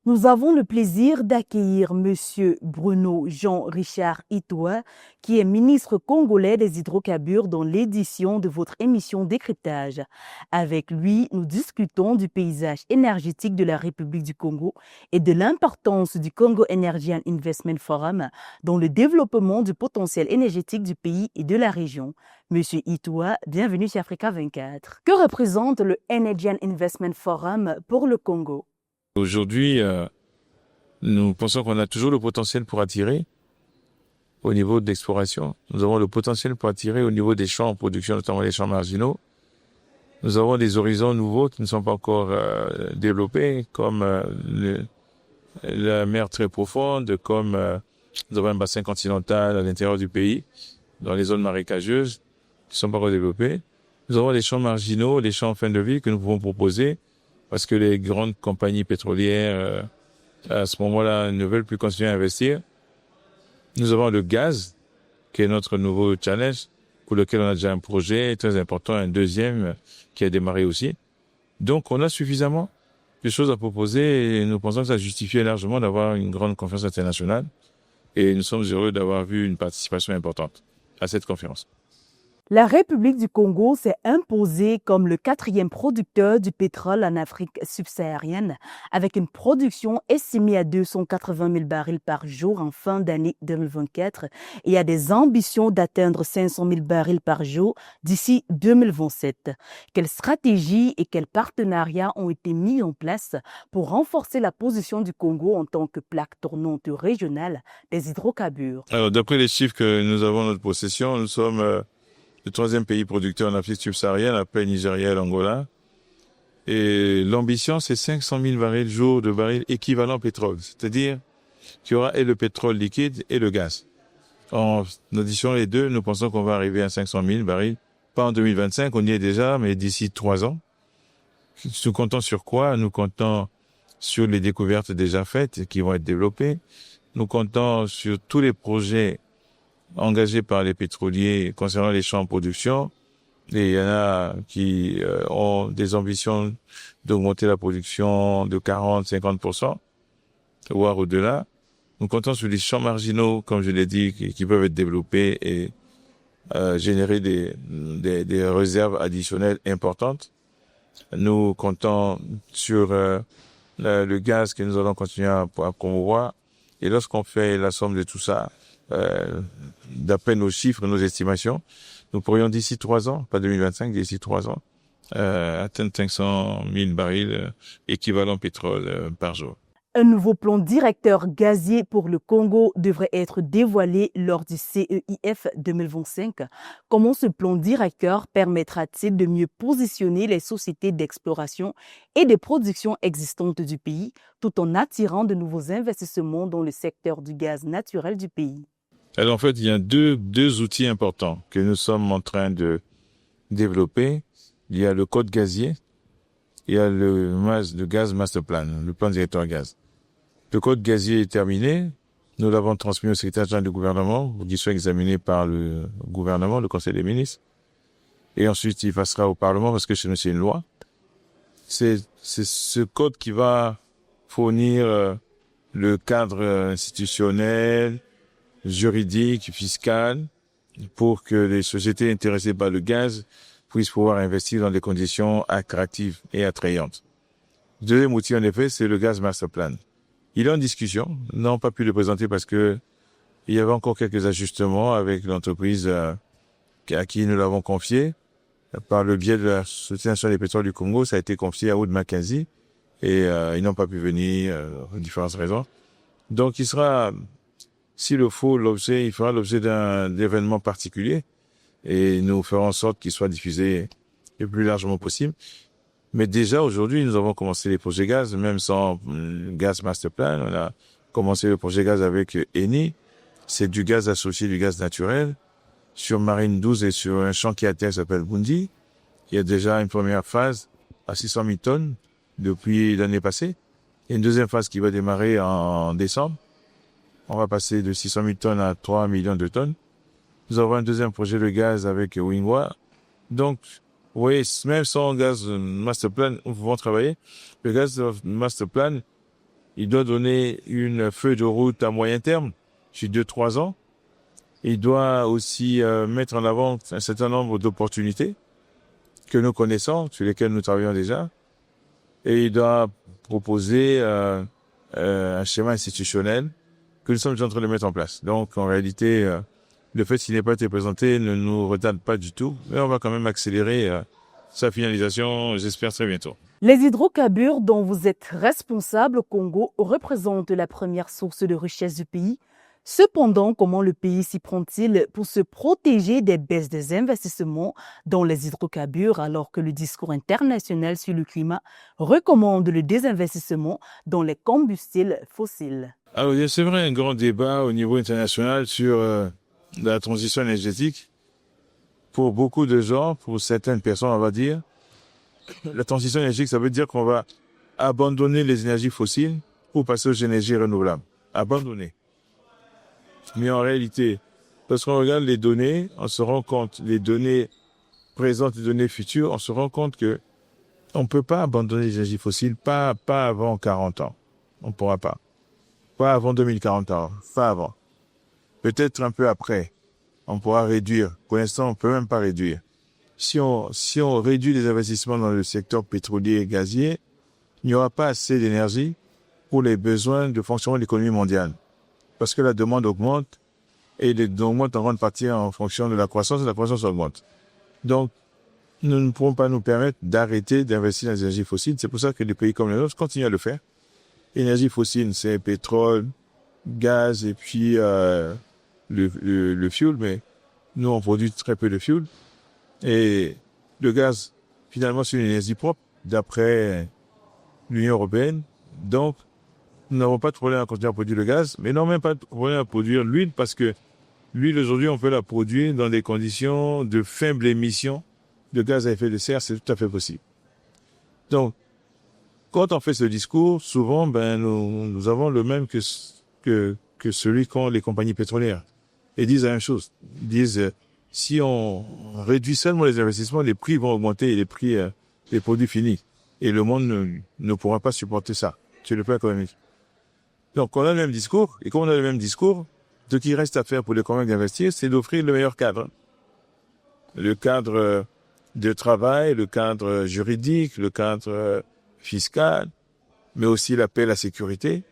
Nous avons le plaisir d'accueillir Monsieur Bruno Jean-Richard Itoa, qui est ministre congolais des hydrocarbures dans l'édition de votre émission Décryptage. Avec lui, nous discutons du paysage énergétique de la République du Congo et de l'importance du Congo Energy and Investment Forum dans le développement du potentiel énergétique du pays et de la région. Monsieur Itoa, bienvenue chez Africa 24. Que représente le Energy and Investment Forum pour le Congo? Aujourd'hui, nous pensons qu'on a toujours le potentiel pour attirer au niveau de l'exploration. Nous avons le potentiel pour attirer au niveau des champs en production, notamment les champs marginaux. Nous avons des horizons nouveaux qui ne sont pas encore développés, comme la mer très profonde, comme nous avons un bassin continental à l'intérieur du pays, dans les zones marécageuses qui ne sont pas encore développées. Nous avons les champs marginaux, les champs en fin de vie que nous pouvons proposer parce que les grandes compagnies pétrolières, à ce moment-là, ne veulent plus continuer à investir. Nous avons le gaz, qui est notre nouveau challenge, pour lequel on a déjà un projet très important, un deuxième qui a démarré aussi. Donc, on a suffisamment de choses à proposer et nous pensons que ça justifie largement d'avoir une grande conférence internationale. Et nous sommes heureux d'avoir vu une participation importante à cette conférence. La République du Congo s'est imposée comme le quatrième producteur du pétrole en Afrique subsaharienne, avec une production estimée à 280 000 barils par jour en fin d'année 2024 et a des ambitions d'atteindre 500 000 barils par jour d'ici 2027. Quelles stratégies et quels partenariats ont été mis en place pour renforcer la position du Congo en tant que plaque tournante régionale des hydrocarbures? Alors, d'après les chiffres que nous avons en notre possession, nous sommes le troisième pays producteur en Afrique subsaharienne, après Nigeria et l'Angola. Et l'ambition, c'est 500 000 barils jour de barils équivalent pétrole. C'est-à-dire qu'il y aura et le pétrole liquide et le gaz. En additionnant les deux, nous pensons qu'on va arriver à 500 000 barils. Pas en 2025, on y est déjà, mais d'ici 3 ans. Nous comptons sur quoi? Nous comptons sur les découvertes déjà faites qui vont être développées. Nous comptons sur tous les projets engagés par les pétroliers concernant les champs en production. Et il y en a qui ont des ambitions d'augmenter la production de 40-50%, voire au-delà. Nous comptons sur les champs marginaux, comme je l'ai dit, qui peuvent être développés et générer des réserves additionnelles importantes. Nous comptons sur le gaz que nous allons continuer à promouvoir. Et lorsqu'on fait la somme de tout ça, d'après nos chiffres, nos estimations, nous pourrions d'ici 3 ans, pas 2025, d'ici 3 ans, atteindre 500 000 barils équivalent pétrole par jour. Un nouveau plan directeur gazier pour le Congo devrait être dévoilé lors du CEIF 2025. Comment ce plan directeur permettra-t-il de mieux positionner les sociétés d'exploration et de production existantes du pays, tout en attirant de nouveaux investissements dans le secteur du gaz naturel du pays? Alors en fait, il y a deux outils importants que nous sommes en train de développer. Il y a le code gazier, il y a le gaz master plan, le plan directeur gaz. Le code gazier est terminé. Nous l'avons transmis au secrétaire général du gouvernement pour qu'il soit examiné par le gouvernement, le Conseil des ministres. Et ensuite, il passera au Parlement parce que chez nous, c'est une loi. C'est ce code qui va fournir le cadre institutionnel, juridique, fiscal, pour que les sociétés intéressées par le gaz puissent pouvoir investir dans des conditions attractives et attrayantes. Le deuxième outil, en effet, c'est le gaz master plan. Il est en discussion. Nous n'avons pas pu le présenter parce que il y avait encore quelques ajustements avec l'entreprise à qui nous l'avons confié. Par le biais de la Société nationale des pétroles du Congo, ça a été confié à Wood Mackenzie et ils n'ont pas pu venir pour différentes raisons. Donc, il sera, s'il le faut, il fera l'objet d'un événement particulier et nous ferons en sorte qu'il soit diffusé le plus largement possible. Mais déjà, aujourd'hui, nous avons commencé les projets gaz, même sans gaz master plan. On a commencé le projet gaz avec Eni. C'est du gaz associé, du gaz naturel. Sur Marine 12 et sur un champ qui est à terre qui s'appelle Bundi. Il y a déjà une première phase à 600 000 tonnes depuis l'année passée. Il y a une deuxième phase qui va démarrer en décembre. On va passer de 600 000 tonnes à 3 millions de tonnes. Nous avons un deuxième projet de gaz avec Wingwa. Donc, oui, même sans gaz master plan, nous pouvons travailler. Le gaz master plan Il doit donner une feuille de route à moyen terme, sur 2-3 ans. Il doit aussi mettre en avant un certain nombre d'opportunités que nous connaissons, sur lesquelles nous travaillons déjà. Et il doit proposer un schéma institutionnel que nous sommes en train de mettre en place. Donc, en réalité, le fait qu'il n'ait pas été présenté ne nous retarde pas du tout, mais on va quand même accélérer sa finalisation, j'espère, très bientôt. Les hydrocarbures dont vous êtes responsable au Congo représentent la première source de richesse du pays. Cependant, comment le pays s'y prend-il pour se protéger des baisses des investissements dans les hydrocarbures alors que le discours international sur le climat recommande le désinvestissement dans les combustibles fossiles? Alors, c'est vrai, un grand débat au niveau international sur la transition énergétique. Pour beaucoup de gens, pour certaines personnes, on va dire, la transition énergétique, ça veut dire qu'on va abandonner les énergies fossiles pour passer aux énergies renouvelables. Abandonner. Mais en réalité, lorsqu'on regarde les données, on se rend compte, les données présentes, les données futures, on se rend compte que on peut pas abandonner les énergies fossiles, pas avant 40 ans. On pourra pas. Pas avant 2040 ans. Pas avant. Peut-être un peu après. On pourra réduire. Pour l'instant, on peut même pas réduire. Si on réduit les investissements dans le secteur pétrolier et gazier, il n'y aura pas assez d'énergie pour les besoins de fonctionnement de l'économie mondiale. Parce que la demande augmente et elle augmente en grande partie en fonction de la croissance et la croissance augmente. Donc, nous ne pourrons pas nous permettre d'arrêter d'investir dans les énergies fossiles. C'est pour ça que des pays comme les nôtres continuent à le faire. Énergie fossile, c'est pétrole, gaz et puis le fuel, mais nous, on produit très peu de fuel. Et le gaz, finalement, c'est une énergie propre, d'après l'Union européenne. Donc, nous n'avons pas de problème à continuer à produire le gaz, mais non même pas de problème à produire l'huile, parce que l'huile, aujourd'hui, on peut la produire dans des conditions de faible émission de gaz à effet de serre, c'est tout à fait possible. Donc, quand on fait ce discours, souvent, nous avons le même que celui qu'ont les compagnies pétrolières. Ils disent la même chose. Ils disent, si on réduit seulement les investissements, les prix vont augmenter et les prix des produits finis. Et le monde ne pourra pas supporter ça sur le plan économique. Donc, on a le même discours, et comme on a le même discours, ce qui reste à faire pour les convaincre d'investir, c'est d'offrir le meilleur cadre. Le cadre de travail, le cadre juridique, le cadre fiscal, mais aussi la paix, la sécurité.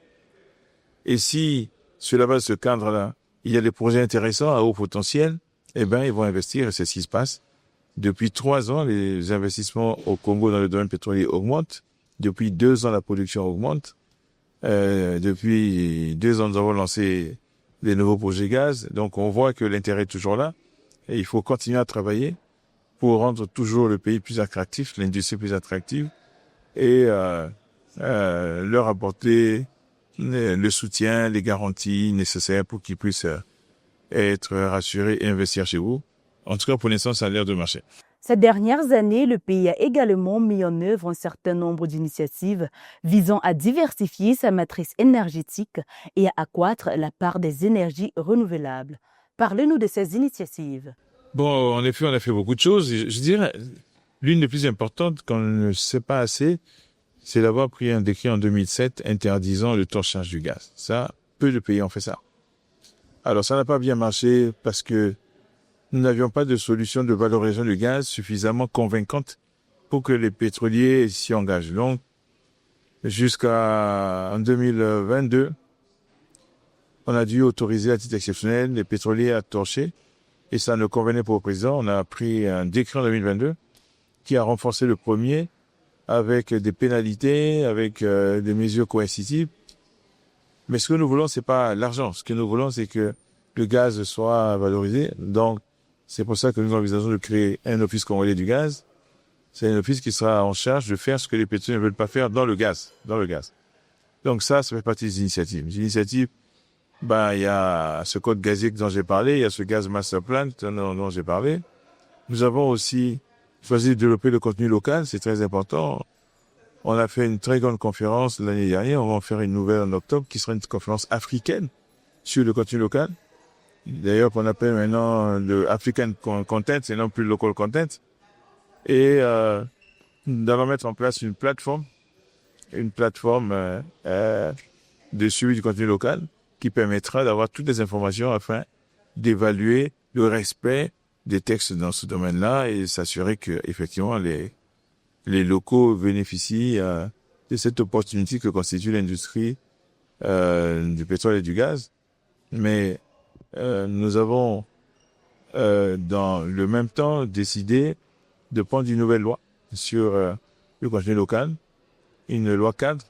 Et si, sur la base de ce cadre-là, il y a des projets intéressants à haut potentiel, eh ben, ils vont investir, et c'est ce qui se passe. Depuis 3 ans, les investissements au Congo dans le domaine pétrolier augmentent. Depuis 2 ans, la production augmente. Depuis 2 ans, nous avons lancé des nouveaux projets gaz. Donc, on voit que l'intérêt est toujours là. Et il faut continuer à travailler pour rendre toujours le pays plus attractif, l'industrie plus attractive, et leur apporter le soutien, les garanties nécessaires pour qu'ils puissent être rassurés et investir chez vous. En tout cas, pour l'instant, ça a l'air de marcher. Ces dernières années, le pays a également mis en œuvre un certain nombre d'initiatives visant à diversifier sa matrice énergétique et à accroître la part des énergies renouvelables. Parlez-nous de ces initiatives. Bon, en effet, on a fait beaucoup de choses. Je dirais, l'une des plus importantes qu'on ne sait pas assez, c'est d'avoir pris un décret en 2007 interdisant le torchage du gaz. Ça, peu de pays ont fait ça. Alors, ça n'a pas bien marché parce que nous n'avions pas de solution de valorisation du gaz suffisamment convaincante pour que les pétroliers s'y engagent. Donc, jusqu'en 2022, on a dû autoriser à titre exceptionnel les pétroliers à torcher et ça ne convenait pas au président. On a pris un décret en 2022 qui a renforcé le premier avec des pénalités, avec des mesures coercitives. Mais ce que nous voulons, c'est pas l'argent. Ce que nous voulons, c'est que le gaz soit valorisé. Donc, c'est pour ça que nous envisageons de créer un office congolais du gaz. C'est un office qui sera en charge de faire ce que les pétroliers ne veulent pas faire dans le gaz. Donc ça fait partie des initiatives. Les initiatives, il y a ce code gazier dont j'ai parlé, il y a ce gaz master plan dont j'ai parlé. Nous avons aussi choisi de développer le contenu local, c'est très important. On a fait une très grande conférence l'année dernière, on va en faire une nouvelle en octobre, qui sera une conférence africaine sur le contenu local. D'ailleurs, qu'on appelle maintenant le African Content, et non plus le Local Content. Et nous allons mettre en place une plateforme une plateforme de suivi du contenu local qui permettra d'avoir toutes les informations afin d'évaluer le respect des textes dans ce domaine-là et s'assurer que effectivement les locaux bénéficient de cette opportunité que constitue l'industrie du pétrole et du gaz. Mais nous avons dans le même temps décidé de prendre une nouvelle loi sur le contenu local, une loi cadre,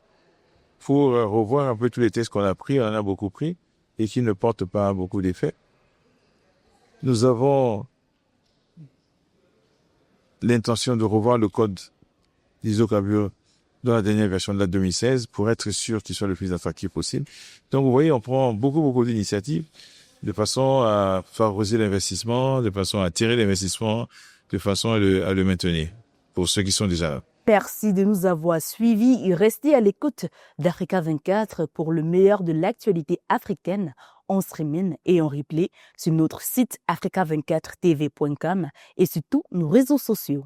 pour revoir un peu tous les textes qu'on a pris, on en a beaucoup pris, et qui ne portent pas beaucoup d'effets. Nous avons l'intention de revoir le code des hydrocarbures dans la dernière version de la 2016 pour être sûr qu'il soit le plus attractif possible. Donc vous voyez, on prend beaucoup d'initiatives de façon à favoriser l'investissement, de façon à attirer l'investissement, de façon à le maintenir pour ceux qui sont déjà là. Merci de nous avoir suivis et restez à l'écoute d'Africa 24 pour le meilleur de l'actualité africaine en streaming et en replay sur notre site africa24tv.com et sur tous nos réseaux sociaux.